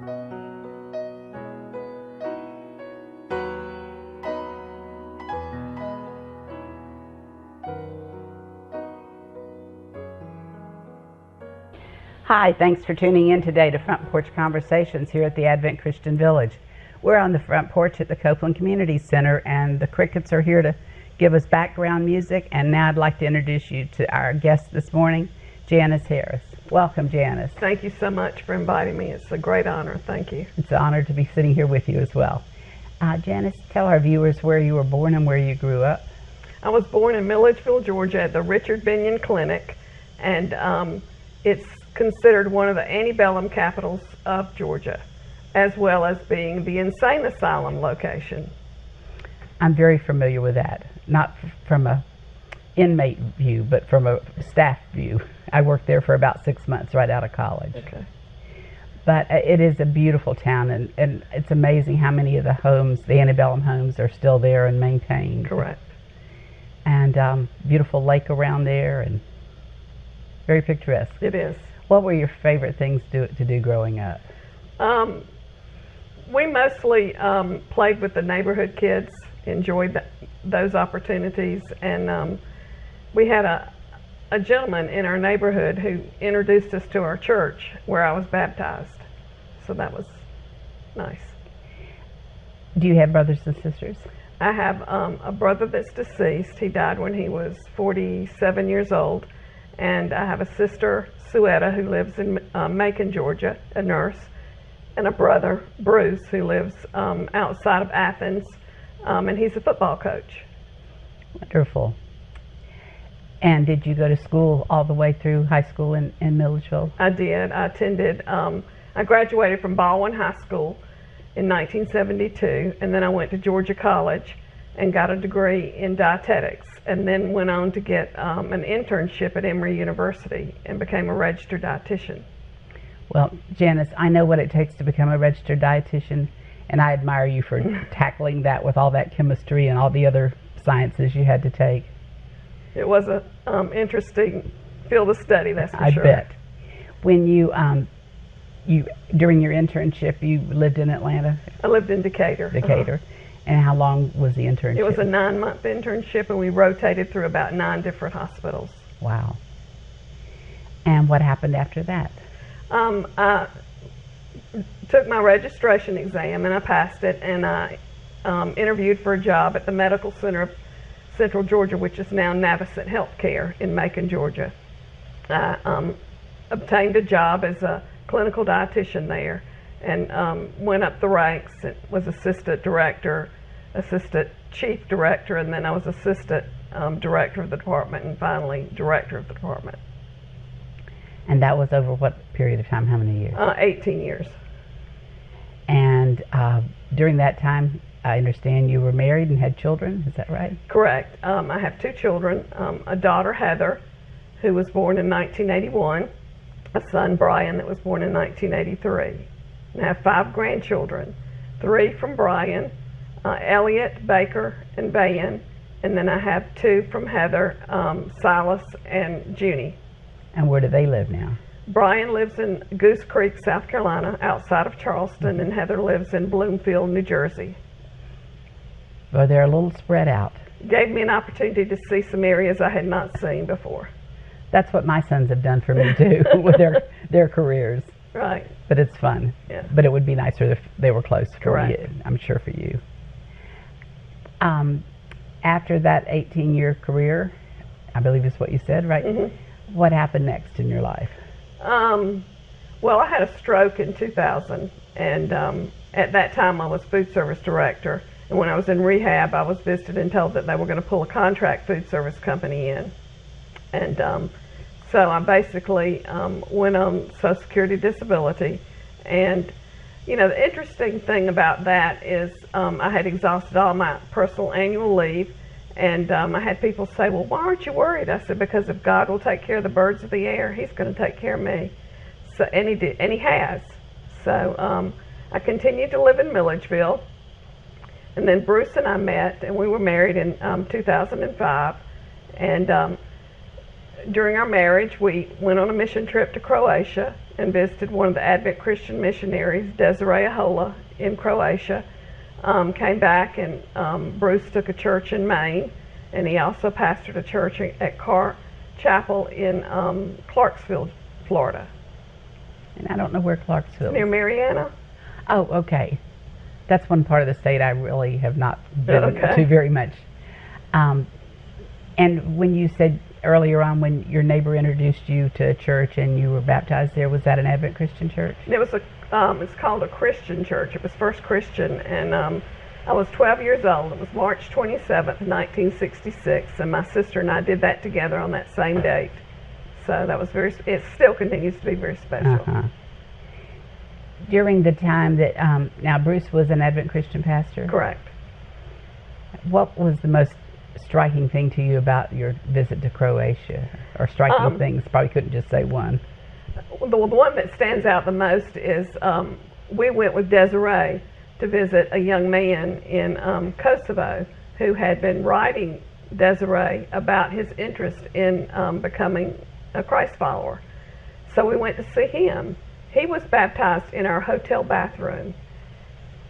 Hi, thanks for tuning in today to Front Porch Conversations here at the Advent Christian Village. We're on the front porch at the Copeland Community Center, and the Crickets are here to give us background music. And now I'd like to introduce you to our guest this morning, Janice Harris. Welcome, Janice. Thank you so much for inviting me. It's a great honor. Thank you. It's an honor to be sitting here with you as well. Janice, tell our viewers where you were born and where you grew up. I was born in Milledgeville, Georgia at the Richard Binion Clinic, and it's considered one of the antebellum capitals of Georgia, as well as being the insane asylum location. I'm very familiar with that, not from a inmate view, but from a staff view. I worked there for about 6 months right out of college. Okay. But it is a beautiful town, and it's amazing how many of the homes, the antebellum homes, are still there and maintained. Correct. And beautiful lake around there, and very picturesque. It is. What were your favorite things to do growing up? We mostly played with the neighborhood kids, enjoyed those opportunities, and we had a gentleman in our neighborhood who introduced us to our church where I was baptized. So that was nice. Do you have brothers and sisters? I have a brother that's deceased. He died when he was 47 years old. And I have a sister, Suetta, who lives in Macon, Georgia, a nurse, and a brother, Bruce, who lives outside of Athens, and he's a football coach. Wonderful. And did you go to school all the way through high school in Milledgeville? I did. I attended, I graduated from Baldwin High School in 1972, and then I went to Georgia College and got a degree in dietetics, and then went on to get an internship at Emory University and became a registered dietitian. Well, Janice, I know what it takes to become a registered dietitian, and I admire you for tackling that with all that chemistry and all the other sciences you had to take. It was an interesting field of study, that's for sure. I bet. When you during your internship, you lived in Atlanta? I lived in Decatur. Decatur. And how long was the internship? It was a 9-month internship, and we rotated through about 9 different hospitals. Wow. And what happened after that? I took my registration exam, and I passed it, and I interviewed for a job at the Medical Center of Central Georgia, which is now Navicent Healthcare in Macon, Georgia. I obtained a job as a clinical dietitian there, and went up the ranks. It was assistant director, assistant chief director, and then I was assistant director of the department, and finally director of the department. And that was over what period of time? How many years? 18 years. And during that time, I understand you were married and had children. Is that right? Correct. I have 2 children, a daughter, Heather, who was born in 1981, a son, Brian, that was born in 1983. And I have 5 grandchildren, 3 from Brian, Elliot, Baker, and Bayan, and then I have 2 from Heather, Silas, and Junie. And where do they live now? Brian lives in Goose Creek, South Carolina, outside of Charleston, and Heather lives in Bloomfield, New Jersey. Well, they're a little spread out. Gave me an opportunity to see some areas I had not seen before. That's what my sons have done for me too, with their careers. Right. But it's fun. Yeah. But it would be nicer if they were close. Correct. For you, I'm sure for you. After that 18-year career, I believe is what you said, right? Mm-hmm. What happened next in your life? Well, I had a stroke in 2000, and at that time I was food service director. And when I was in rehab, I was visited and told that they were going to pull a contract food service company in. And so I basically went on Social Security disability. And, you know, the interesting thing about that is I had exhausted all my personal annual leave. And I had people say, well, why aren't you worried? I said, because if God will take care of the birds of the air, He's going to take care of me. So, and He did, and He has. So I continued to live in Milledgeville. And then Bruce and I met, and we were married in 2005. And during our marriage, we went on a mission trip to Croatia and visited one of the Advent Christian missionaries, Desiree Ahola, in Croatia. Came back, and Bruce took a church in Maine, and he also pastored a church at Carr Chapel in Clarksville, Florida. And I don't know where Clarksville is. Near Marianna. Oh, okay. That's one part of the state I really have not been to very much. And when you said earlier on when your neighbor introduced you to a church and you were baptized there, was that an Advent Christian church? It was it's called a Christian church. It was First Christian, and I was 12 years old. It was March 27th, 1966, and my sister and I did that together on that same date. So that was it still continues to be very special. During the time that, now Bruce was an Advent Christian pastor? Correct. What was the most striking thing to you about your visit to Croatia? Or striking things, probably couldn't just say one. The one that stands out the most is we went with Desiree to visit a young man in Kosovo who had been writing Desiree about his interest in becoming a Christ follower. So we went to see him. He was baptized in our hotel bathroom.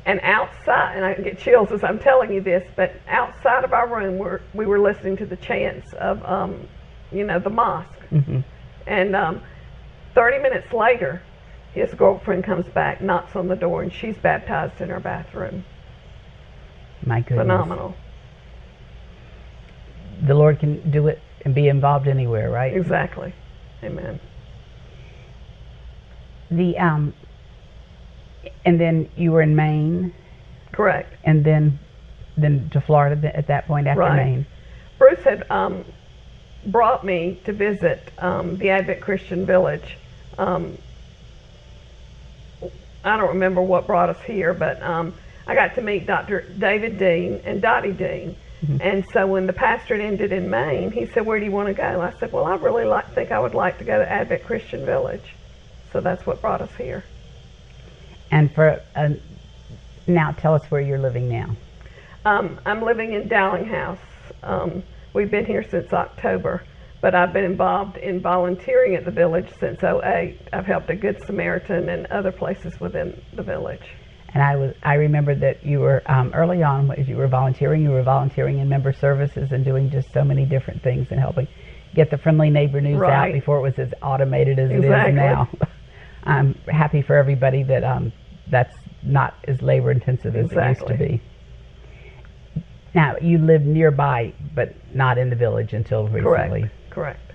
And outside, and I get chills as I'm telling you this, but outside of our room we were listening to the chants of, the mosque. Mm-hmm. And 30 minutes later, his girlfriend comes back, knocks on the door, and she's baptized in our bathroom. My goodness. Phenomenal. The Lord can do it and be involved anywhere, right? Exactly. Amen. And then you were in Maine? Correct. And then to Florida at that point after Maine? Bruce had brought me to visit the Advent Christian Village. I don't remember what brought us here, but I got to meet Dr. David Dean and Dottie Dean. Mm-hmm. And so when the pastorate ended in Maine, he said, "Where do you want to go?" I said, "Well, I really think I would like to go to Advent Christian Village." So that's what brought us here. And now tell us where you're living now. I'm living in Dowling House. We've been here since October, but I've been involved in volunteering at the village since '08. I've helped a Good Samaritan and other places within the village. And I remember that you were early on as you were volunteering in member services and doing just so many different things and helping get the Friendly Neighbor news out before it was as automated as it is now. I'm happy for everybody that that's not as labor intensive as it used to be. Now, you live nearby, but not in the village until recently. Correct.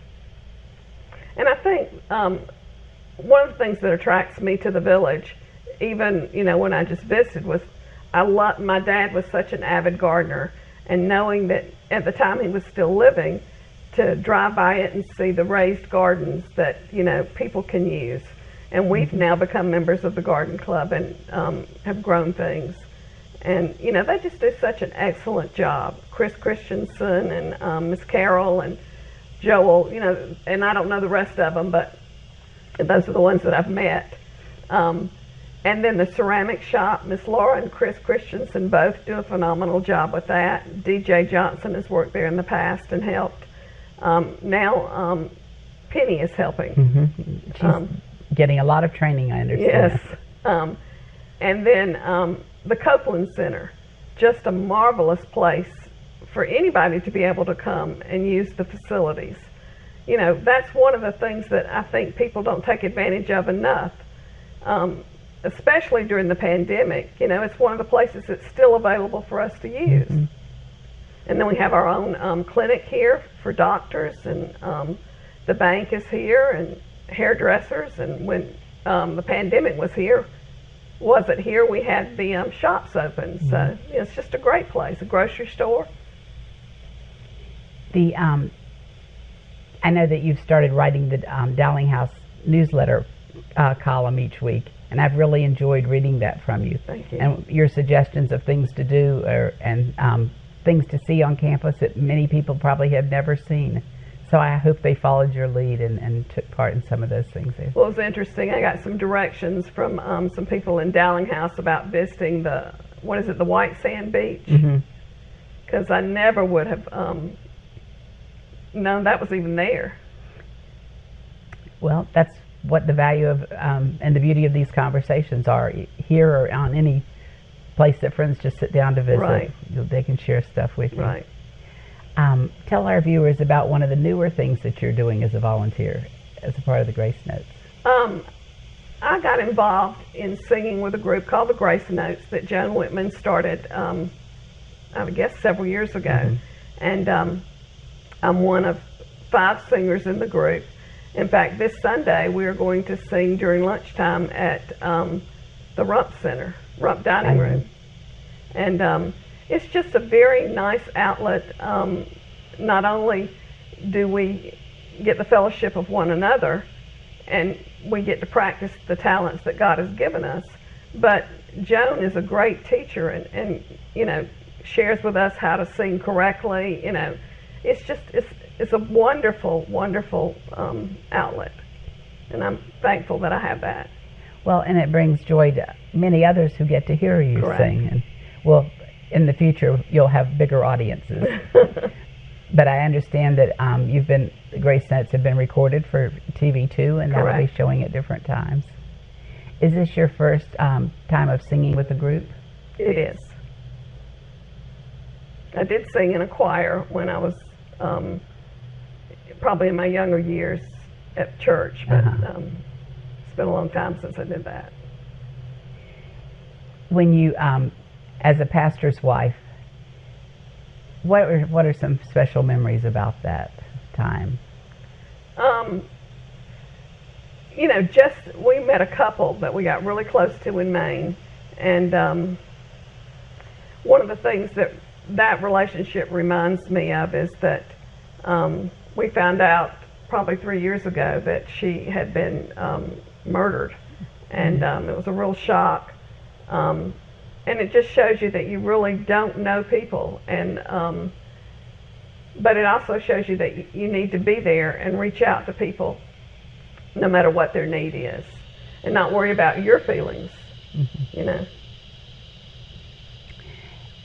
And I think one of the things that attracts me to the village, even when I just visited, was my dad was such an avid gardener, and knowing that at the time he was still living, to drive by it and see the raised gardens that people can use. And we've now become members of the garden club and have grown things. And, they just do such an excellent job. Chris Christensen and Miss Carol and Joel, and I don't know the rest of them, but those are the ones that I've met. And then the ceramic shop, Miss Laura and Chris Christensen both do a phenomenal job with that. DJ Johnson has worked there in the past and helped. Now Penny is helping. Mm-hmm. She's getting a lot of training, I understand. Yes. And then the Copeland Center, just a marvelous place for anybody to be able to come and use the facilities. That's one of the things that I think people don't take advantage of enough, especially during the pandemic. It's one of the places that's still available for us to use. Mm-hmm. And then we have our own clinic here for doctors, and the bank is here, and hairdressers. And when the pandemic wasn't here, we had the shops open. Mm-hmm. So it's just a great place, a grocery store. I know that you've started writing the Dowling House newsletter column each week, and I've really enjoyed reading that from you. Thank you. And your suggestions of things to do and things to see on campus that many people probably have never seen. So I hope they followed your lead and took part in some of those things. Well, it was interesting. I got some directions from some people in Dowling House about visiting the White Sand Beach. Because I never would have known that was even there. Well, that's what the value of and the beauty of these conversations are. Here or on any place that friends just sit down to visit, Right. they can share stuff with you. Right. Tell our viewers about one of the newer things that you're doing as a volunteer, as a part of the Grace Notes. I got involved in singing with a group called the Grace Notes that Joan Whitman started, I guess, several years ago. Mm-hmm. And I'm one of 5 singers in the group. In fact, this Sunday we are going to sing during lunchtime at the Rump Center, Rump Dining Room. And it's just a very nice outlet. Not only do we get the fellowship of one another, and we get to practice the talents that God has given us, but Joan is a great teacher and you know, shares with us how to sing correctly. You know, it's a wonderful, wonderful outlet, and I'm thankful that I have that. Well, and it brings joy to many others who get to hear you Correct. sing. And well, in the future, you'll have bigger audiences. But I understand that the Grace Notes have been recorded for TV too, and that'll be Correct. showing at different times. Is this your first time of singing with the group? It is. I did sing in a choir when I was probably in my younger years at church, but it's been a long time since I did that. When you, as a pastor's wife, what are some special memories about that time? You know, we met a couple that we got really close to in Maine, and one of the things that relationship reminds me of is that we found out probably 3 years ago that she had been murdered, and it was a real shock. And it just shows you that you really don't know people, and but it also shows you that you need to be there and reach out to people no matter what their need is, and not worry about your feelings. You know.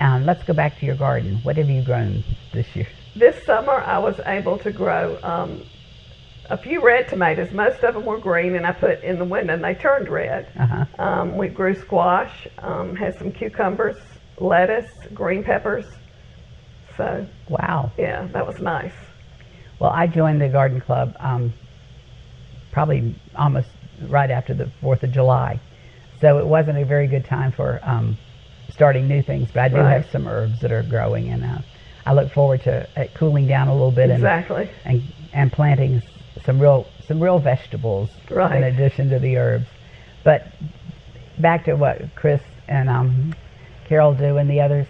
Let's go back to your garden. What have you grown this year? This summer I was able to grow a few red tomatoes. Most of them were green, and I put in the window and they turned red. We grew squash, had some cucumbers, lettuce, green peppers. So wow. Yeah, that was nice. Well, I joined the garden club probably almost right after the 4th of July. So it wasn't a very good time for starting new things, but I do have some herbs that are growing, and I look forward to it cooling down a little bit and planting some real vegetables in addition to the herbs. But back to what Chris and Carol do and the others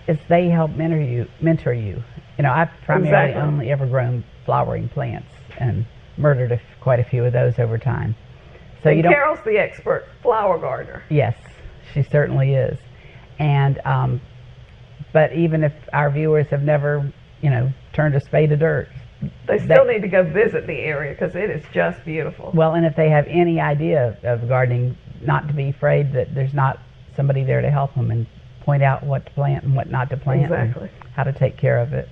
is they help mentor you. You know, I've primarily only ever grown flowering plants and murdered quite a few of those over time. So and Carol's the expert flower gardener. Yes, she certainly is. And but even if our viewers have never, you know, turned a spade of dirt, they still need to go visit the area because it is just beautiful. Well, and if they have any idea of gardening, not to be afraid that there's not somebody there to help them and point out what to plant and what not to plant, and how to take care of it.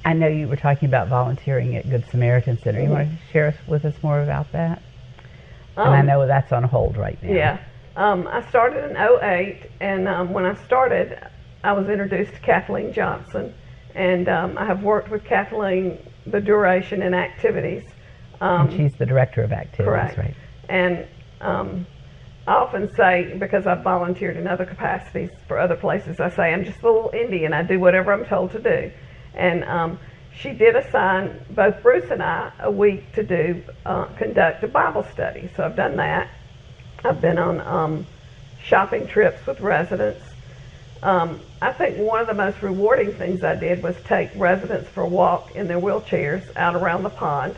I know you were talking about volunteering at Good Samaritan Center. You want to share with us more about that? And I know that's on hold right now. Yeah. I started in 2008, and when I started, I was introduced to Kathleen Johnson, and I have worked with Kathleen the duration and activities. And she's the director of activities, correct. Right? And I often say, because I've volunteered in other capacities for other places, I say I'm just a little Indian. I do whatever I'm told to do. And she did assign both Bruce and I a week to conduct a Bible study. So I've done that. I've been on shopping trips with residents. I think one of the most rewarding things I did was take residents for a walk in their wheelchairs out around the pond.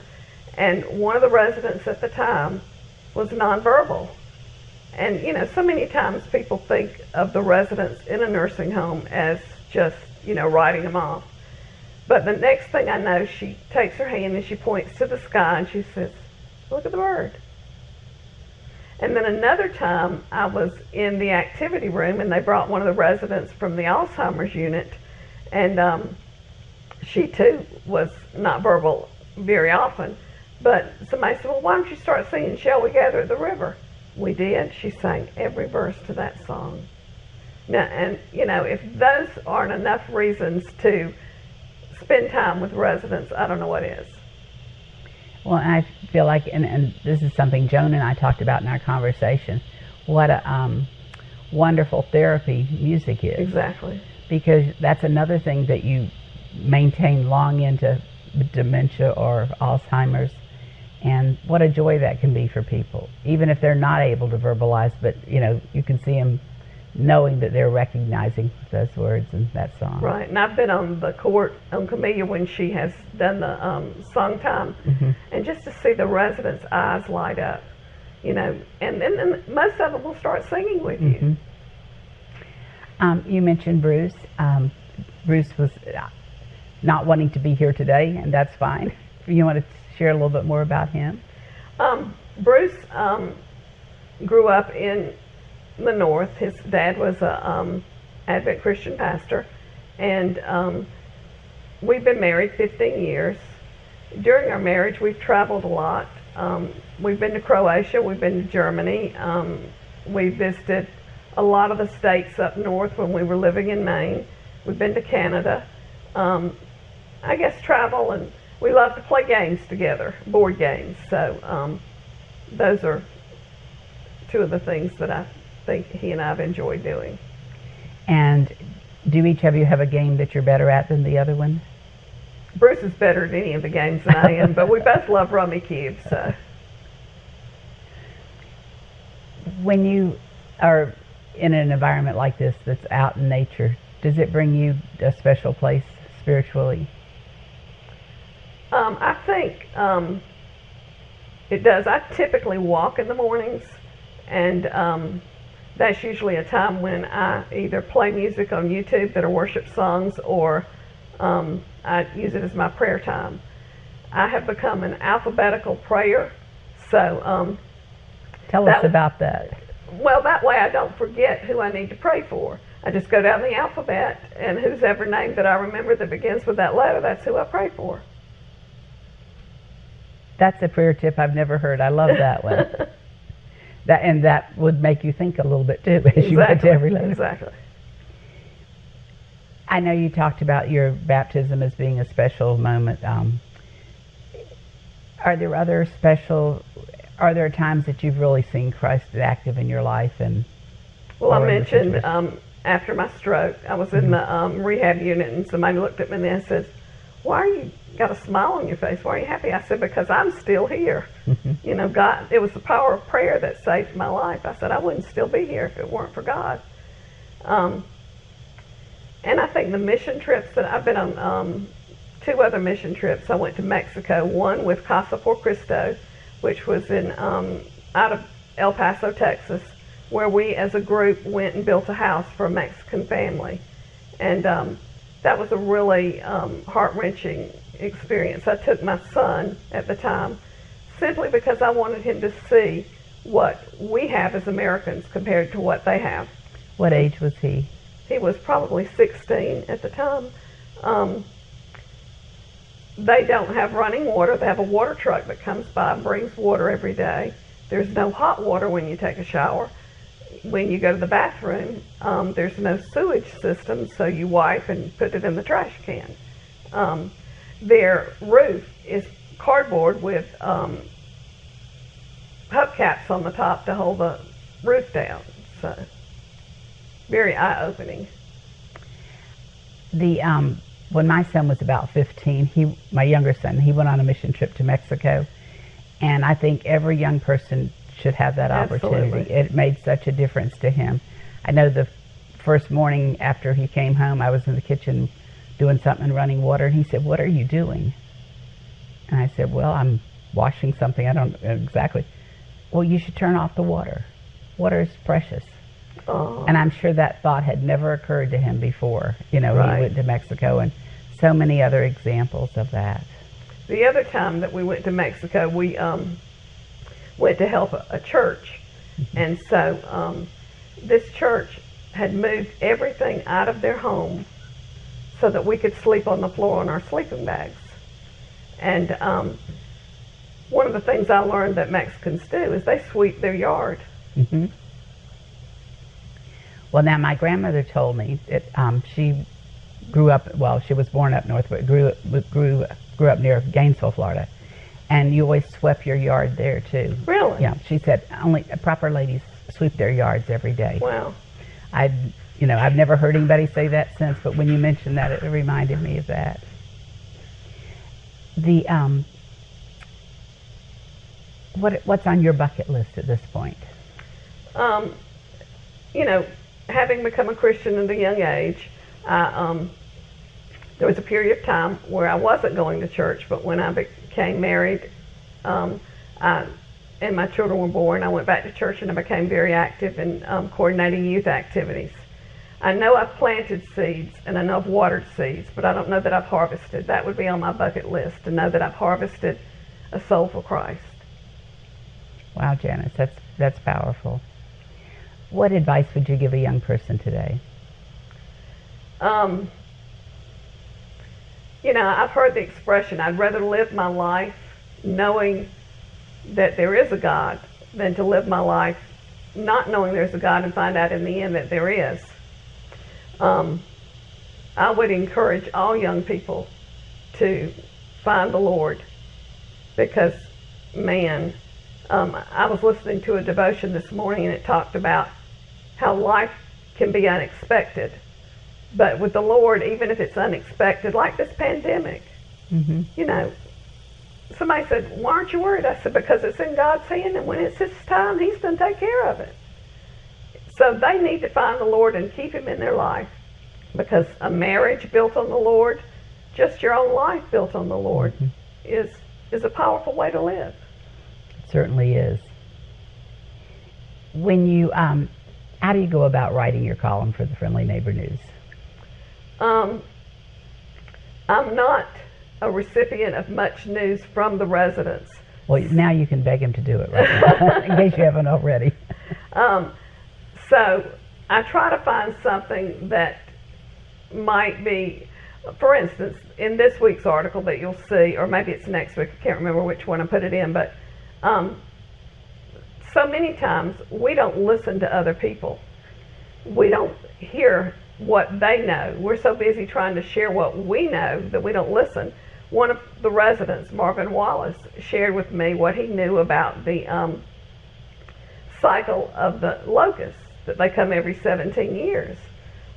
And one of the residents at the time was nonverbal. And, you know, so many times people think of the residents in a nursing home as just, you know, writing them off. But the next thing I know, she takes her hand and she points to the sky and she says, "Look at the bird." And then another time I was in the activity room and they brought one of the residents from the Alzheimer's unit, and she too was not verbal very often. But somebody said, well, why don't you start singing Shall We Gather at the River? We did. She sang every verse to that song. Now, and, you know, if those aren't enough reasons to spend time with residents, I don't know what is. Well, I feel like, and this is something Joan and I talked about in our conversation, what a wonderful therapy music is. Exactly. Because that's another thing that you maintain long into dementia or Alzheimer's, and what a joy that can be for people, even if they're not able to verbalize, but you know, you can see them knowing that they're recognizing those words in that song. Right, and I've been on the court on Camellia when she has done the song time, and just to see the residents' eyes light up, you know, and then most of them will start singing with you. You mentioned Bruce. Bruce was not wanting to be here today, and that's fine. You want to share a little bit more about him? Bruce grew up in the North. His dad was a Advent Christian pastor, and we've been married 15 years. During our marriage, we've traveled a lot. We've been to Croatia, we've been to Germany, we visited a lot of the states up north when we were living in Maine. We've been to Canada. I guess travel, and we love to play games together, board games. So those are two of the things that I think he and I have enjoyed doing. And do each of you have a game that you're better at than the other one? Bruce is better at any of the games than I am, but we both love Rummy Cube. So when you are in an environment like this that's out in nature, does it bring you a special place spiritually? I think it does. I typically walk in the mornings, and that's usually a time when I either play music on YouTube that are worship songs, or I use it as my prayer time. I have become an alphabetical prayer, so tell us about that. Well, that way I don't forget who I need to pray for. I just go down the alphabet, and whose ever name that I remember that begins with that letter, that's who I pray for. That's a prayer tip I've never heard. I love that one. That would make you think a little bit too, as you went to every letter. Exactly. I know you talked about your baptism as being a special moment. Are there times that you've really seen Christ active in your life? Well, I mentioned after my stroke, I was in the rehab unit, and somebody looked at me and said, "Why are you got a smile on your face? Why are you happy?" I said, "Because I'm still here." You know, God, it was the power of prayer that saved my life. I said, I wouldn't still be here if it weren't for God. And I think the mission trips that I've been on, 2 other mission trips. I went to Mexico, one with Casa por Cristo, which was in out of El Paso, Texas, where we as a group went and built a house for a Mexican family. And that was a really heart-wrenching experience. I took my son at the time simply because I wanted him to see what we have as Americans compared to what they have. What age was he? He was probably 16 at the time. They don't have running water. They have a water truck that comes by and brings water every day. There's no hot water when you take a shower. When you go to the bathroom, there's no sewage system, so you wipe and put it in the trash can. Their roof is cardboard with hubcaps on the top to hold the roof down. So, very eye-opening. When my son was about 15, my younger son, he went on a mission trip to Mexico, and I think every young person should have that opportunity. Absolutely. It made such a difference to him. I know the first morning after he came home, I was in the kitchen doing something, running water, and he said, "What are you doing?" And I said, "Well, I'm washing something. I don't know exactly." "Well, you should turn off the water. Water is precious." Oh. And I'm sure that thought had never occurred to him before. You know, Right. He went to Mexico, and so many other examples of that. The other time that we went to Mexico, we went to help a church. And so this church had moved everything out of their home so that we could sleep on the floor on our sleeping bags. And one of the things I learned that Mexicans do is they sweep their yard. Mm-hmm. Well, now my grandmother told me that she grew up, well, she was born up north, but grew up near Gainesville, Florida. And you always swept your yard there too. Really? Yeah. She said only proper ladies sweep their yards every day. Wow. I've never heard anybody say that since, but when you mentioned that, it reminded me of that. The what's on your bucket list at this point? Having become a Christian at a young age, there was a period of time where I wasn't going to church, but when I became married, and my children were born, I went back to church and I became very active in coordinating youth activities. I know I've planted seeds and I know I've watered seeds, but I don't know that I've harvested. That would be on my bucket list, to know that I've harvested a soul for Christ. Wow, Janice, that's powerful. What advice would you give a young person today? I've heard the expression, I'd rather live my life knowing that there is a God than to live my life not knowing there's a God and find out in the end that there is. I would encourage all young people to find the Lord, because, man, I was listening to a devotion this morning and it talked about how life can be unexpected. But with the Lord, even if it's unexpected, like this pandemic, mm-hmm. Somebody said, why aren't you worried? I said, because it's in God's hand, and when it's His time, He's going to take care of it. So they need to find the Lord and keep Him in their life, because a marriage built on the Lord, just your own life built on the Lord, mm-hmm. is a powerful way to live. It certainly is. When you, how do you go about writing your column for the Friendly Neighbor News? I'm not a recipient of much news from the residents. Well, now you can beg him to do it right now, in case you haven't already. So I try to find something that might be, for instance, in this week's article that you'll see, or maybe it's next week, I can't remember which one I put it in, but so many times we don't listen to other people. We don't hear what they know. We're so busy trying to share what we know that we don't listen. One of the residents, Marvin Wallace, shared with me what he knew about the cycle of the locusts, that they come every 17 years.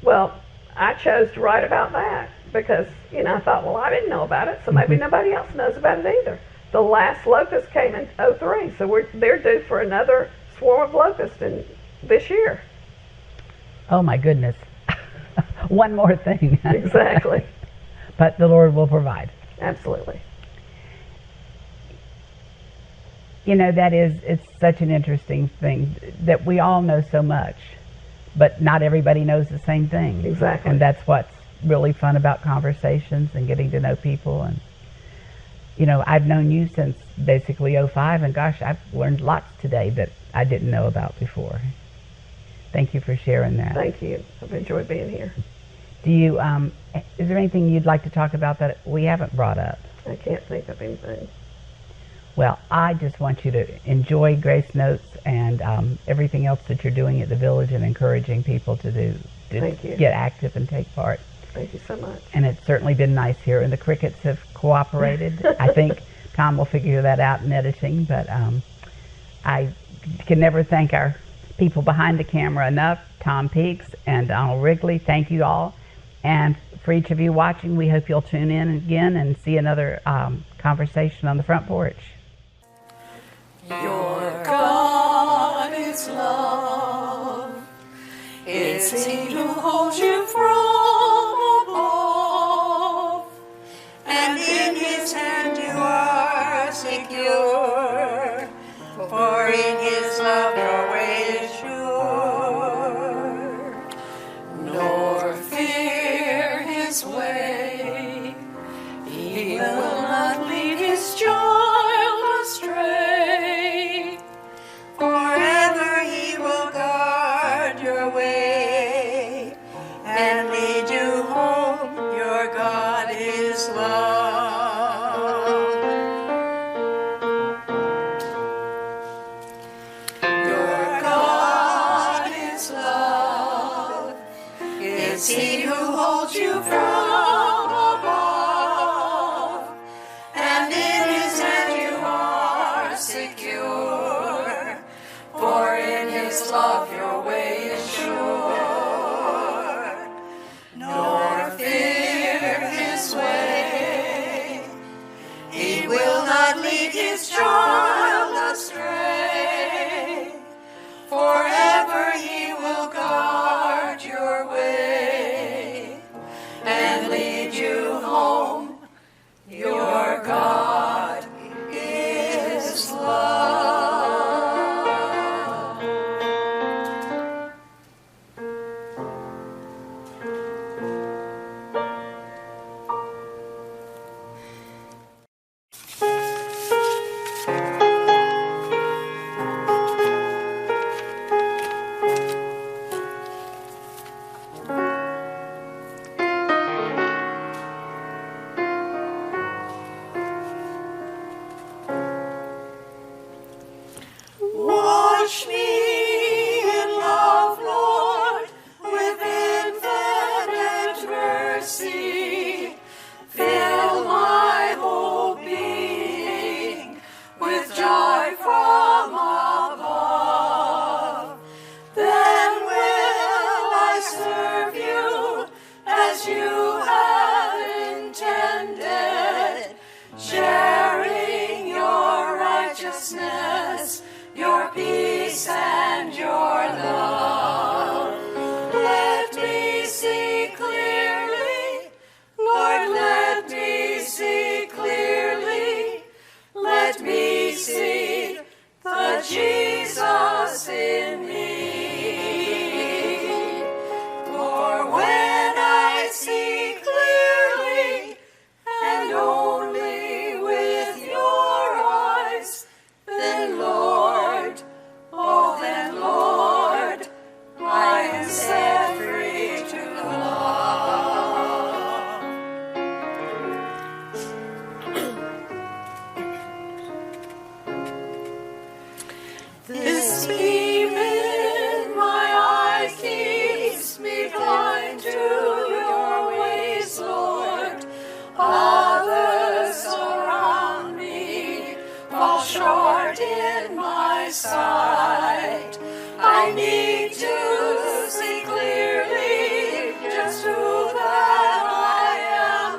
Well, I chose to write about that because, I thought, well, I didn't know about it, so maybe nobody else knows about it either. The last locust came in 2003, so they're due for another swarm of locusts this year. Oh, my goodness. One more thing. Exactly. But the Lord will provide. Absolutely. It's such an interesting thing that we all know so much, but not everybody knows the same thing. Exactly. And that's what's really fun about conversations and getting to know people. And, I've known you since basically '05, and gosh, I've learned lots today that I didn't know about before. Thank you for sharing that. Thank you. I've enjoyed being here. Do you, is there anything you'd like to talk about that we haven't brought up? I can't think of anything. Well, I just want you to enjoy Grace Notes and everything else that you're doing at the Village and encouraging people to Thank you. Get active and take part. Thank you so much. And it's certainly been nice here, and the crickets have cooperated. I think Tom will figure that out in editing, but I can never thank our people behind the camera enough. Tom Peaks and Donald Wrigley, thank you all. And for each of you watching, we hope you'll tune in again and see another conversation on the front porch. Your God is love. It's He who holds you from above, and in His hand you are secure, for in His love your way is sure. Nor fear His way, He will not lead His child astray. Forever He will guard your way, and It's He who holds you from above, and in His hand you are secure, for in His love your way is sure. Nor fear His way, He will not lead His child astray. Forever He will guard your way and lead you home. Your God is love. Wash me in love, Lord, with infinite mercy. Fill my whole being with joy from above. Then will I serve you as you have intended, sharing your righteousness, your peace and your love. Let me see clearly, Lord, let me see clearly. Let me see the Jesus in me. For when I see clearly and only with your eyes, then Lord, oh then Lord, I am set free to love. This beam in my eye keeps me blind to your ways, Lord. Others around me fall short in my sight. I need to see clearly just who that I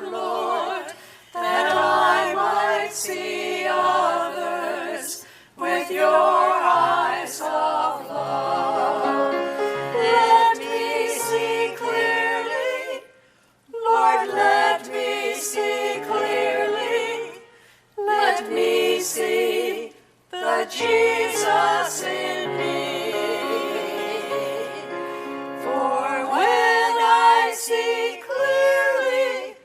am, Lord, that I might see others with your eyes of love. Let me see clearly, Lord, let me see clearly. Let me see the Jesus in me. For when I see clearly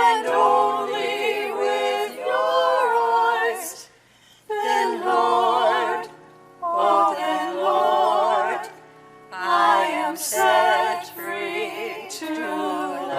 and only with your eyes, then Lord, oh then Lord, I am set free to love.